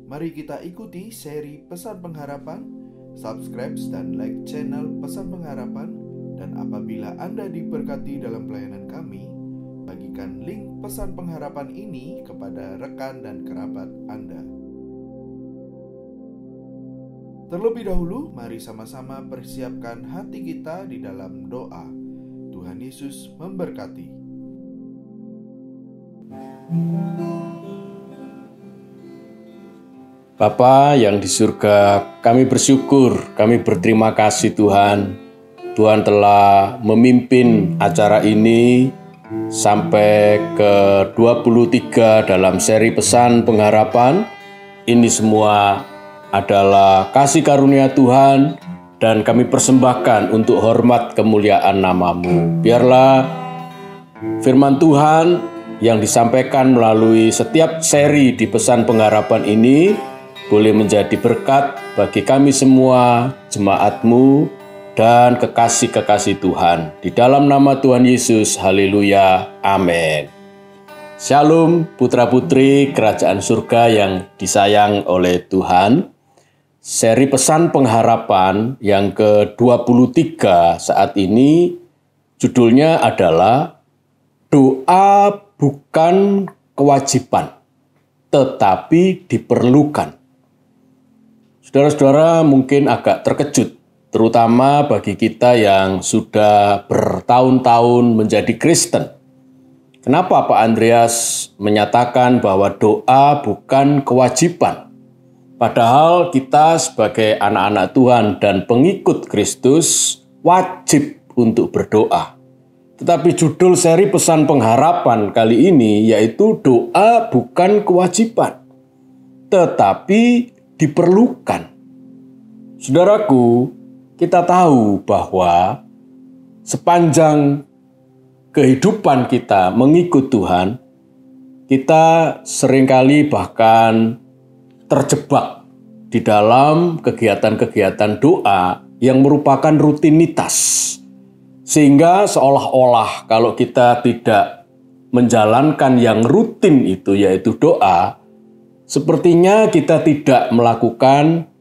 Mari kita ikuti seri Pesan Pengharapan. Subscribe dan like channel Pesan Pengharapan. Dan apabila Anda diberkati dalam pelayanan kami, bagikan link Pesan Pengharapan ini kepada rekan dan kerabat Anda. Terlebih dahulu, mari sama-sama persiapkan hati kita di dalam doa. Tuhan Yesus memberkati. Bapa yang di surga, kami bersyukur, kami berterima kasih Tuhan. Tuhan telah memimpin acara ini sampai ke 23 dalam seri Pesan Pengharapan. Ini semua adalah kasih karunia Tuhan dan kami persembahkan untuk hormat kemuliaan nama-Mu. Biarlah firman Tuhan yang disampaikan melalui setiap seri di Pesan Pengharapan ini boleh menjadi berkat bagi kami semua, jemaat-Mu, dan kekasih-kekasih Tuhan. Di dalam nama Tuhan Yesus, haleluya, amin. Shalom putra-putri kerajaan surga yang disayang oleh Tuhan. Seri Pesan Pengharapan yang ke-23 saat ini judulnya adalah Doa bukan kewajiban, tetapi diperlukan. Saudara-saudara mungkin agak terkejut, terutama bagi kita yang sudah bertahun-tahun menjadi Kristen. Kenapa Pak Andreas menyatakan bahwa doa bukan kewajiban? Padahal kita sebagai anak-anak Tuhan dan pengikut Kristus wajib untuk berdoa. Tetapi judul seri Pesan Pengharapan kali ini yaitu doa bukan kewajiban, tetapi diperlukan. Saudaraku, kita tahu bahwa sepanjang kehidupan kita mengikut Tuhan, kita seringkali bahkan terjebak di dalam kegiatan-kegiatan doa yang merupakan rutinitas. Sehingga seolah-olah kalau kita tidak menjalankan yang rutin itu yaitu doa, sepertinya kita tidak melakukan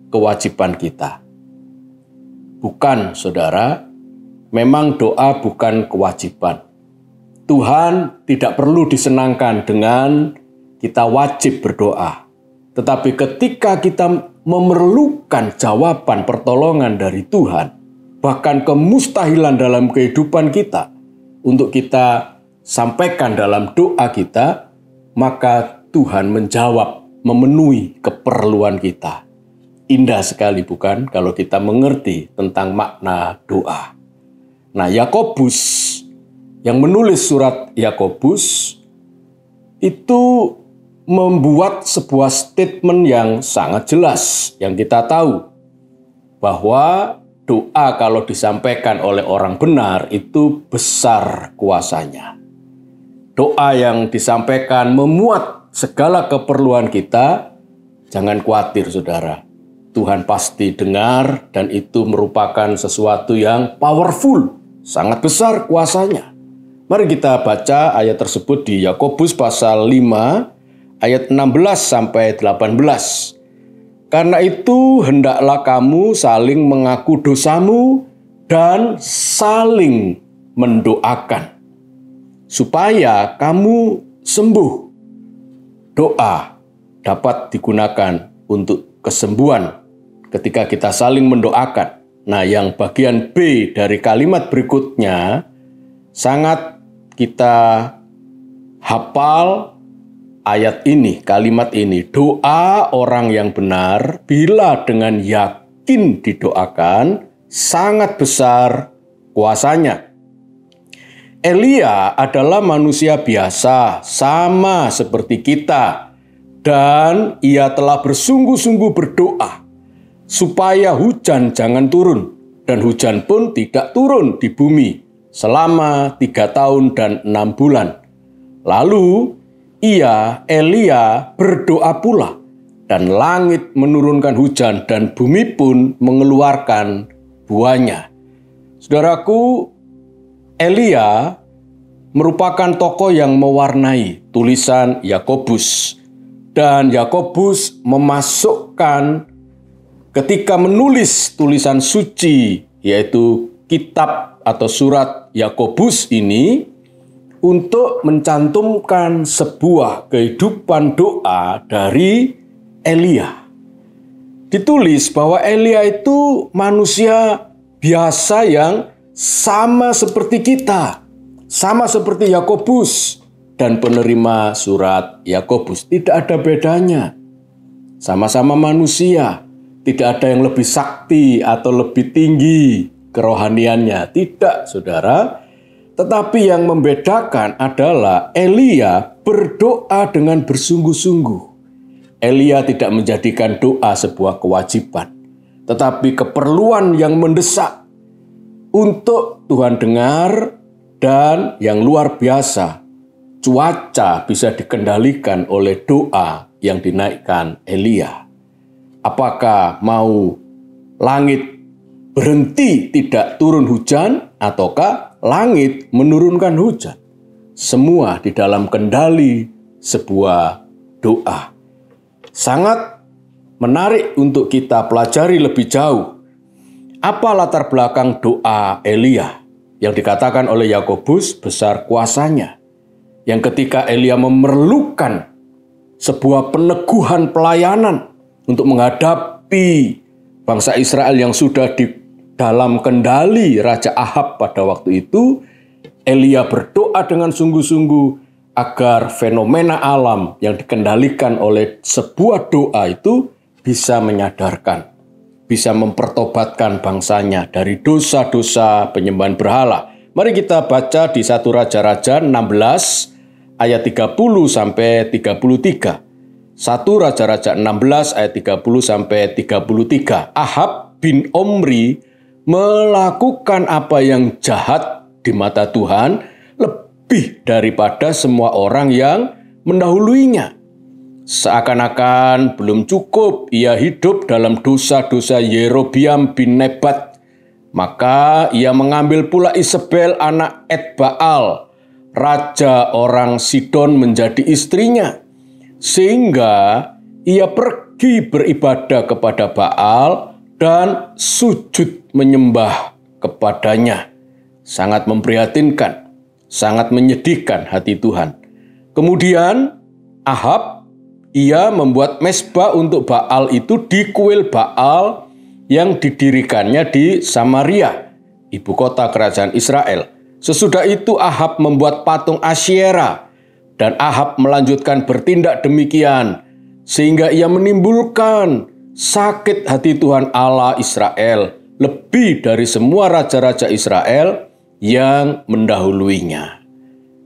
kewajiban kita. Bukan, saudara, memang doa bukan kewajiban. Tuhan tidak perlu disenangkan dengan kita wajib berdoa. Tetapi ketika kita memerlukan jawaban pertolongan dari Tuhan, bahkan kemustahilan dalam kehidupan kita, untuk kita sampaikan dalam doa kita, maka Tuhan menjawab, memenuhi keperluan kita. Indah sekali bukan kalau kita mengerti tentang makna doa. Nah, Yakobus yang menulis surat Yakobus itu membuat sebuah statement yang sangat jelas yang kita tahu bahwa doa kalau disampaikan oleh orang benar itu besar kuasanya. Doa yang disampaikan memuat segala keperluan kita, jangan khawatir saudara. Tuhan pasti dengar dan itu merupakan sesuatu yang powerful, sangat besar kuasanya. Mari kita baca ayat tersebut di Yakobus pasal 5 ayat 16 sampai 18. Karena itu hendaklah kamu saling mengaku dosamu dan saling mendoakan supaya kamu sembuh. Doa dapat digunakan untuk kesembuhan ketika kita saling mendoakan. Nah, yang bagian B dari kalimat berikutnya sangat kita hafal ayat ini, kalimat ini. Doa orang yang benar bila dengan yakin didoakan sangat besar kuasanya. Elia adalah manusia biasa, sama seperti kita, dan ia telah bersungguh-sungguh berdoa supaya hujan jangan turun, dan hujan pun tidak turun di bumi selama 3 tahun dan 6 bulan. Lalu Elia berdoa pula, dan langit menurunkan hujan, dan bumi pun mengeluarkan buahnya. Saudaraku, Elia merupakan tokoh yang mewarnai tulisan Yakobus. Dan Yakobus memasukkan ketika menulis tulisan suci, yaitu kitab atau surat Yakobus ini, untuk mencantumkan sebuah kehidupan doa dari Elia. Ditulis bahwa Elia itu manusia biasa yang sama seperti kita, sama seperti Yakobus dan penerima surat Yakobus. Tidak ada bedanya. Sama-sama manusia. Tidak ada yang lebih sakti atau lebih tinggi kerohaniannya. Tidak, saudara. Tetapi yang membedakan adalah Elia berdoa dengan bersungguh-sungguh. Elia tidak menjadikan doa sebuah kewajiban, tetapi keperluan yang mendesak untuk Tuhan dengar. Dan yang luar biasa, cuaca bisa dikendalikan oleh doa yang dinaikkan Elia. Apakah mau langit berhenti tidak turun hujan, ataukah langit menurunkan hujan? Semua di dalam kendali sebuah doa. Sangat menarik untuk kita pelajari lebih jauh. Apa latar belakang doa Elia yang dikatakan oleh Yakobus besar kuasanya? Yang ketika Elia memerlukan sebuah peneguhan pelayanan untuk menghadapi bangsa Israel yang sudah di dalam kendali Raja Ahab pada waktu itu, Elia berdoa dengan sungguh-sungguh agar fenomena alam yang dikendalikan oleh sebuah doa itu bisa menyadarkan, bisa mempertobatkan bangsanya dari dosa-dosa penyembahan berhala. Mari kita baca di 1 Raja-Raja 16 ayat 30 sampai 33. 1 Raja-Raja 16 ayat 30 sampai 33. Ahab bin Omri melakukan apa yang jahat di mata Tuhan lebih daripada semua orang yang mendahuluinya. Seakan-akan belum cukup ia hidup dalam dosa-dosa Yerobiam bin Nebat. Maka ia mengambil pula Isabel anak Etbaal, raja orang Sidon, menjadi istrinya. Sehingga ia pergi beribadah kepada Baal dan sujud menyembah kepadanya. Sangat memprihatinkan, sangat menyedihkan hati Tuhan. Kemudian Ahab, ia membuat mezbah untuk Baal itu di kuil Baal yang didirikannya di Samaria, ibu kota kerajaan Israel. Sesudah itu Ahab membuat patung Asyera, dan Ahab melanjutkan bertindak demikian, sehingga ia menimbulkan sakit hati Tuhan Allah Israel lebih dari semua raja-raja Israel yang mendahuluinya.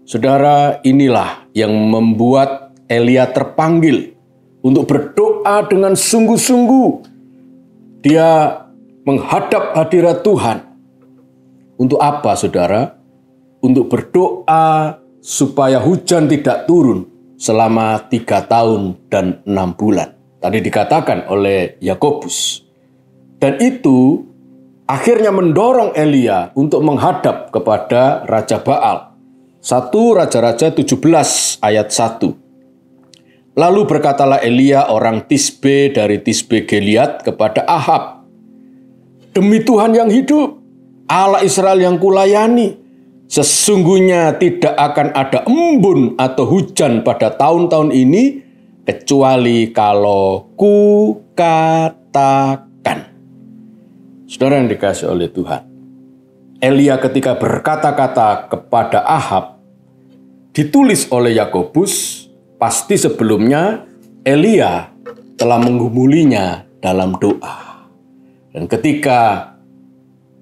Saudara, inilah yang membuat Elia terpanggil untuk berdoa dengan sungguh-sungguh. Dia menghadap hadirat Tuhan. Untuk apa, saudara? Untuk berdoa supaya hujan tidak turun selama 3 tahun dan 6 bulan. Tadi dikatakan oleh Yakobus. Dan itu akhirnya mendorong Elia untuk menghadap kepada Raja Baal. 1 Raja-Raja 17 ayat 1. Lalu berkatalah Elia orang Tisbe dari Tisbe Gilead kepada Ahab, "Demi Tuhan yang hidup, Allah Israel yang kulayani, sesungguhnya tidak akan ada embun atau hujan pada tahun-tahun ini, kecuali kalau ku katakan." Saudara yang dikasihi oleh Tuhan, Elia ketika berkata-kata kepada Ahab, ditulis oleh Yakobus, pasti sebelumnya Elia telah menggumulinya dalam doa. Dan ketika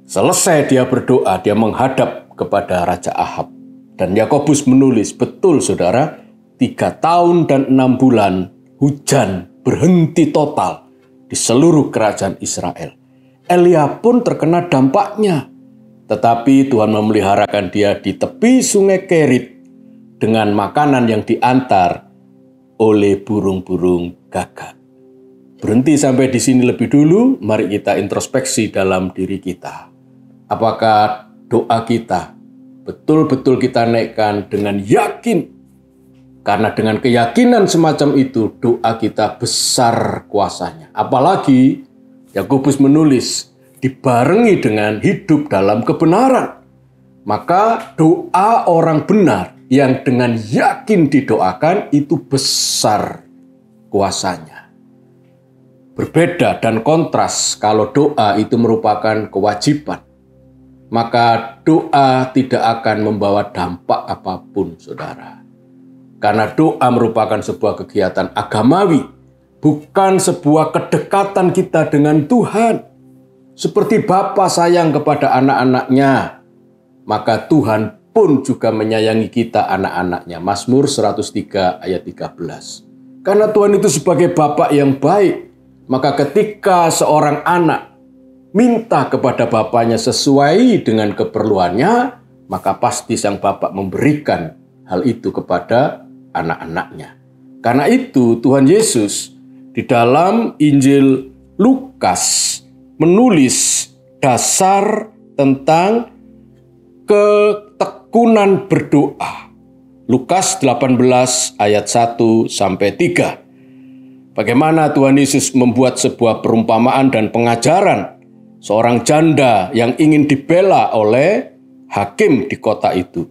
selesai dia berdoa, dia menghadap kepada Raja Ahab. Dan Yakobus menulis, betul saudara, 3 tahun dan 6 bulan hujan berhenti total di seluruh kerajaan Israel. Elia pun terkena dampaknya. Tetapi Tuhan memeliharakan dia di tepi sungai Kerit dengan makanan yang diantar oleh burung-burung gagak. Berhenti sampai di sini lebih dulu, mari kita introspeksi dalam diri kita. Apakah doa kita betul-betul kita naikkan dengan yakin Karena dengan keyakinan semacam itu, doa kita besar kuasanya. Apalagi Yakobus menulis, dibarengi dengan hidup dalam kebenaran. Maka doa orang benar yang dengan yakin didoakan itu besar kuasanya. Berbeda dan kontras kalau doa itu merupakan kewajiban. Maka doa tidak akan membawa dampak apapun, saudara. Karena doa merupakan sebuah kegiatan agamawi, bukan sebuah kedekatan kita dengan Tuhan. Seperti Bapa sayang kepada anak-anaknya, maka Tuhan pun juga menyayangi kita anak-anaknya. Mazmur 103 ayat 13. Karena Tuhan itu sebagai Bapa yang baik, maka ketika seorang anak minta kepada bapaknya sesuai dengan keperluannya, maka pasti sang Bapa memberikan hal itu kepada anak-anaknya. Karena itu Tuhan Yesus di dalam Injil Lukas menulis dasar tentang ketekunan berdoa. Lukas 18 ayat 1 sampai 3. Bagaimana Tuhan Yesus membuat sebuah perumpamaan dan pengajaran seorang janda yang ingin dibela oleh hakim di kota itu.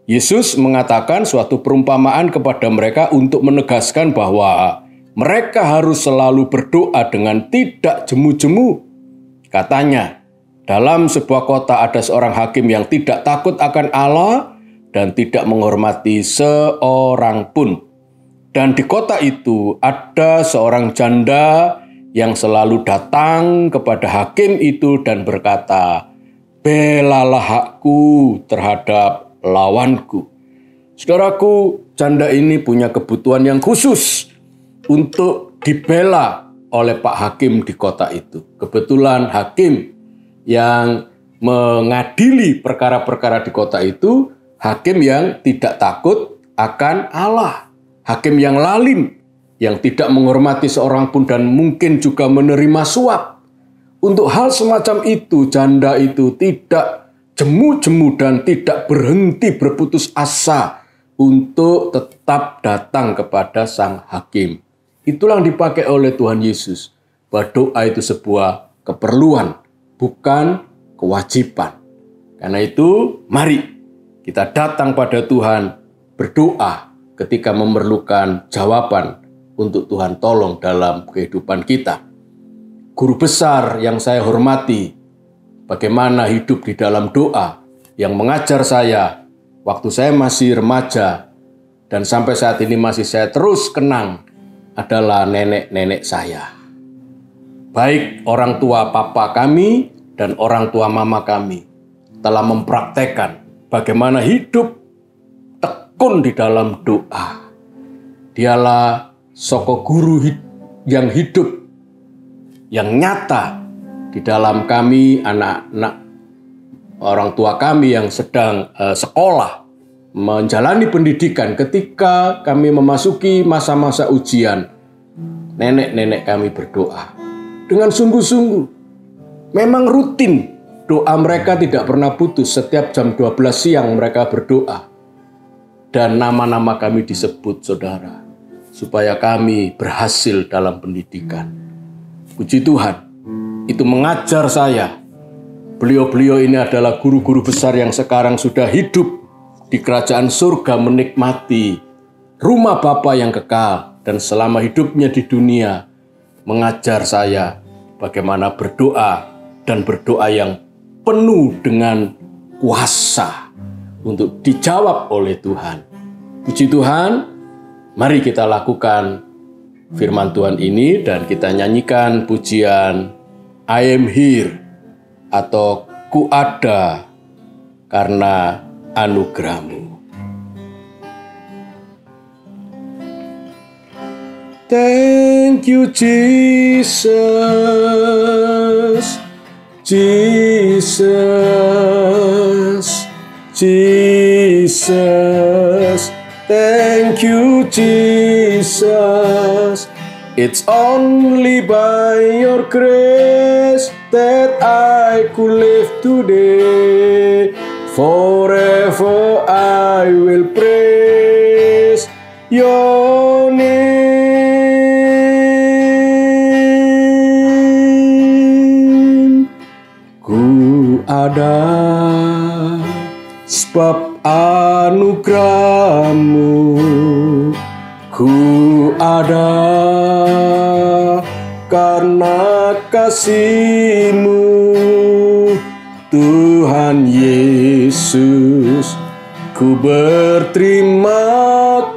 Yesus mengatakan suatu perumpamaan kepada mereka untuk menegaskan bahwa mereka harus selalu berdoa dengan tidak jemu-jemu. Katanya, dalam sebuah kota ada seorang hakim yang tidak takut akan Allah dan tidak menghormati seorang pun. Dan di kota itu ada seorang janda yang selalu datang kepada hakim itu dan berkata, "Belalah hakku terhadap lawanku." Saudaraku, janda ini punya kebutuhan yang khusus untuk dibela oleh Pak Hakim di kota itu. Kebetulan hakim yang mengadili perkara-perkara di kota itu, hakim yang tidak takut akan Allah. Hakim yang lalim, yang tidak menghormati seorang pun dan mungkin juga menerima suap. Untuk hal semacam itu, janda itu tidak jemu-jemu dan tidak berhenti berputus asa untuk tetap datang kepada sang hakim. Itulah yang dipakai oleh Tuhan Yesus, bahwa doa itu sebuah keperluan, bukan kewajiban. Karena itu, mari kita datang pada Tuhan berdoa ketika memerlukan jawaban untuk Tuhan tolong dalam kehidupan kita. Guru besar yang saya hormati, bagaimana hidup di dalam doa yang mengajar saya waktu saya masih remaja dan sampai saat ini masih saya terus kenang adalah nenek-nenek saya. Baik orang tua papa kami dan orang tua mama kami telah mempraktekkan bagaimana hidup tekun di dalam doa. Dialah sosok guru yang hidup, yang nyata di dalam kami anak-anak orang tua kami yang sedang sekolah, menjalani pendidikan. Ketika kami memasuki masa-masa ujian, nenek-nenek kami berdoa dengan sungguh-sungguh. Memang rutin, doa mereka tidak pernah putus. Setiap jam 12 siang mereka berdoa. Dan nama-nama kami disebut, saudara, supaya kami berhasil dalam pendidikan. Puji Tuhan, itu mengajar saya. Beliau-beliau ini adalah guru-guru besar yang sekarang sudah hidup di kerajaan surga, menikmati rumah Bapa yang kekal, dan selama hidupnya di dunia mengajar saya bagaimana berdoa, dan berdoa yang penuh dengan kuasa untuk dijawab oleh Tuhan. Puji Tuhan, mari kita lakukan firman Tuhan ini dan kita nyanyikan pujian I am here atau ku ada karena anugerahmu. Thank you Jesus, Jesus, Jesus. Thank you Jesus. It's only by your grace that I could live today. Forever I will praise. Yonim. Ku ada sebab anugerah-Mu, ku ada karena kasih-Mu, Tuhan Yesus. Ku berterima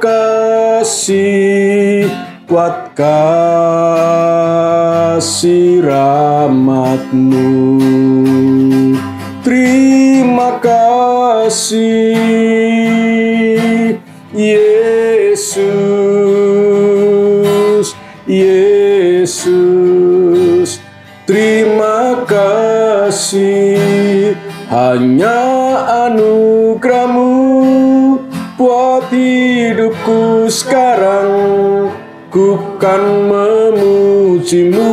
kasih buat kasih rahmat-Mu. Terima kasih Yesus, Yesus. Terima kasih, hanya anugerah-Mu buat hidupku sekarang. Ku kan memuji-Mu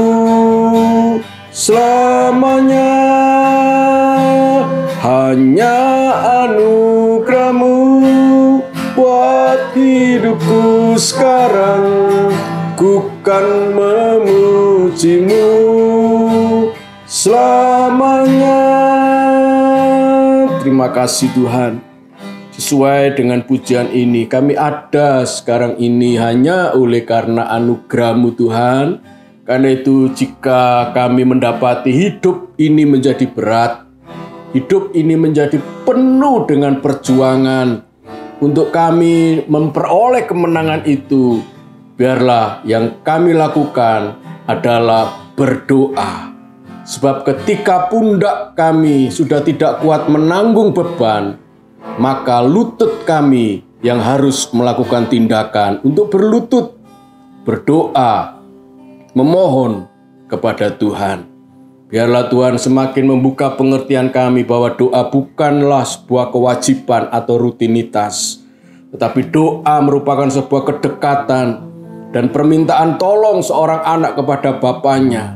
selamanya. Hanya anugerah-Mu buat hidupku sekarang. Ku kan memuji-Mu selamanya. Terima kasih Tuhan. Sesuai dengan pujian ini, kami ada sekarang ini hanya oleh karena anugerah-Mu Tuhan. Karena itu jika kami mendapati hidup ini menjadi berat, hidup ini menjadi penuh dengan perjuangan, untuk kami memperoleh kemenangan itu, biarlah yang kami lakukan adalah berdoa. Sebab ketika pundak kami sudah tidak kuat menanggung beban, maka lutut kami yang harus melakukan tindakan untuk berlutut, berdoa, memohon kepada Tuhan. Biarlah Tuhan semakin membuka pengertian kami bahwa doa bukanlah sebuah kewajiban atau rutinitas, tetapi doa merupakan sebuah kedekatan dan permintaan tolong seorang anak kepada bapaknya.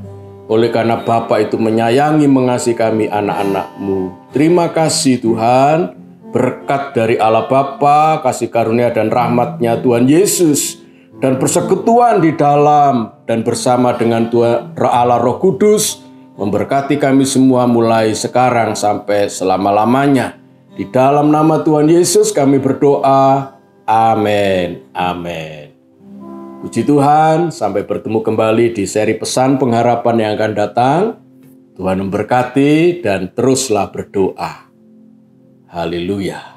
Oleh karena Bapa itu menyayangi, mengasihi kami anak-anak-Mu. Terima kasih Tuhan. Berkat dari Allah Bapa, kasih karunia dan rahmat-Nya Tuhan Yesus, dan persekutuan di dalam dan bersama dengan Tuhan Allah Roh Kudus memberkati kami semua mulai sekarang sampai selama-lamanya. Di dalam nama Tuhan Yesus kami berdoa. Amin. Amin. Puji Tuhan, sampai bertemu kembali di seri pesan pengharapan yang akan datang. Tuhan memberkati dan teruslah berdoa. Haleluya.